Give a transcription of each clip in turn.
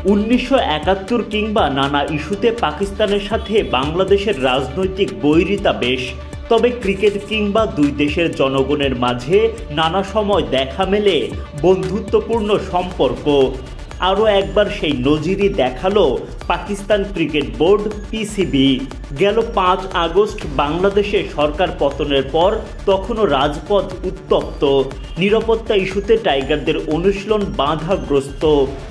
1971 কিংবা নানা ইস্যুতে পাকিস্তানের সাথে বাংলাদেশের রাজনৈতিক বৈরিতা বেশ, তবে ক্রিকেট কিংবা দুই দেশের জনগণের মাঝে নানা সময় দেখা মেলে বন্ধুত্বপূর্ণ সম্পর্ক। আরও একবার সেই নজিরই দেখালো পাকিস্তান ক্রিকেট বোর্ড পিসিবি। গেল 5 আগস্ট বাংলাদেশে সরকার পতনের পর তখনও রাজপথ উত্তপ্ত, নিরাপত্তা ইস্যুতে টাইগারদের অনুশীলন বাধাগ্রস্ত।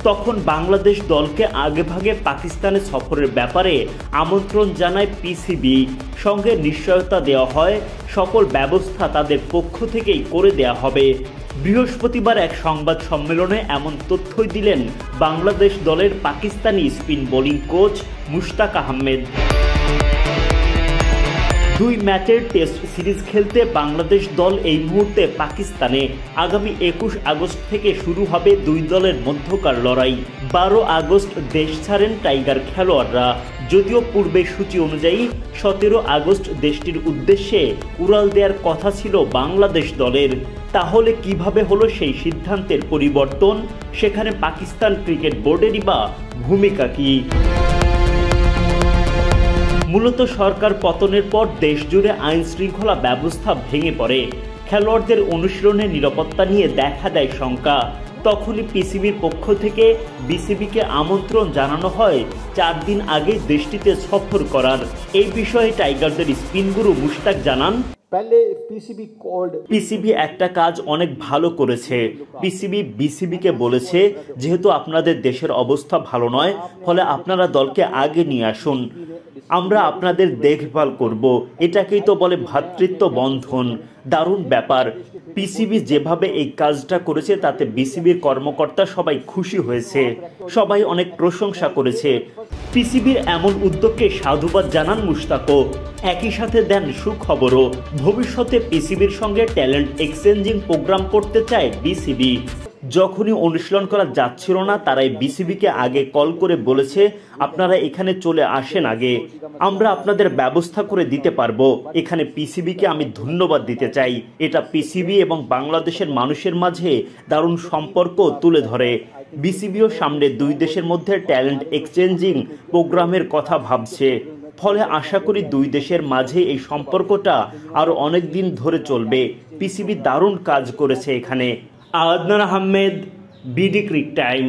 তখন বাংলাদেশ দলকে আগেভাগে পাকিস্তানে সফরের ব্যাপারে আমন্ত্রণ জানায় পিসিবি, সঙ্গে নিশ্চয়তা দেওয়া হয় সকল ব্যবস্থা তাদের পক্ষ থেকেই করে দেওয়া হবে। বৃহস্পতিবার এক সংবাদ সম্মেলনে এমন তথ্যই দিলেন বাংলাদেশ দলের Pakistani spin bowling coach Mushtaq Ahmed. 2 ম্যাচের টেস্ট সিরিজ খেলতে বাংলাদেশ দল এই মুহূর্তে পাকিস্তানে। আগামী 21 আগস্ট থেকে শুরু হবে দুই দলের মধ্যকার লড়াই। 12 আগস্ট দেশ ছাড়েন টাইগার খেলোয়াড়রা, যদিও পূর্বের সূচি অনুযায়ী 17 আগস্ট দেশটির উদ্দেশ্যে উড়াল দেওয়ার কথা ছিল বাংলাদেশ দলের। তাহলে কিভাবে হলো সেই সিদ্ধান্তের পরিবর্তন? সেখানে পাকিস্তান ক্রিকেট বোর্ডেরই বা ভূমিকা কি? মূলত সরকার পতনের পর দেশজুড়ে আইন শৃঙ্খলা ব্যবস্থা ভেঙে পড়ে। খেলোয়াড়দের অনুশীলনে নিরাপত্তা নিয়ে দেখা দেয় শঙ্কা। তখনই পিসিবির পক্ষ থেকে বিসিবিকে আমন্ত্রণ জানানো হয় 4 দিন আগে দেশটিতে সফর করার। এই বিষয়ে টাইগারদের স্পিন গুরু মুশতাক জানান, পিসিবি একটা কাজ অনেক ভালো করেছে। পিসিবি বিসিবিকে বলেছে, যেহেতু আপনাদের দেশের অবস্থা ভালো নয়, ফলে আপনারা দলকে আগে নিয়ে আসুন, আমরা আপনাদের দেখভাল করব। এটাকেই তো বলে ভ্রাতৃত্ব বন্ধন। দারুণ ব্যাপার। পিসিবি যেভাবে এই কাজটা করেছে তাতে বিসিবির কর্মকর্তা সবাই খুশি হয়েছে, সবাই অনেক প্রশংসা করেছে। পিসিবির এমন উদ্যোগকে সাধুবাদ জানান মুশতাকও। একই সাথে দেন সুখবরও, ভবিষ্যতে পিসিবির সঙ্গে ট্যালেন্ট এক্সচেঞ্জিং প্রোগ্রাম করতে চায় বিসিবি। যখনই অনুশীলন করা যাচ্ছিল না, তারাই বিসিবিকে আগে কল করে বলেছে, আপনারা এখানে চলে আসেন আগে, আমরা আপনাদের ব্যবস্থা করে দিতে পারবো। এখানে পিসিবিকে আমি ধন্যবাদ দিতে চাই। এটা পিসিবি এবং বাংলাদেশের মানুষের মাঝে দারুণ সম্পর্ক তুলে ধরে। বিসিবিও সামনে দুই দেশের মধ্যে ট্যালেন্ট এক্সচেঞ্জিং প্রোগ্রামের কথা ভাবছে, ফলে আশা করি দুই দেশের মাঝে এই সম্পর্কটা আরো অনেক দিন ধরে চলবে। পিসিবি দারুণ কাজ করেছে এখানে। Adnan Ahmed, BD cric time.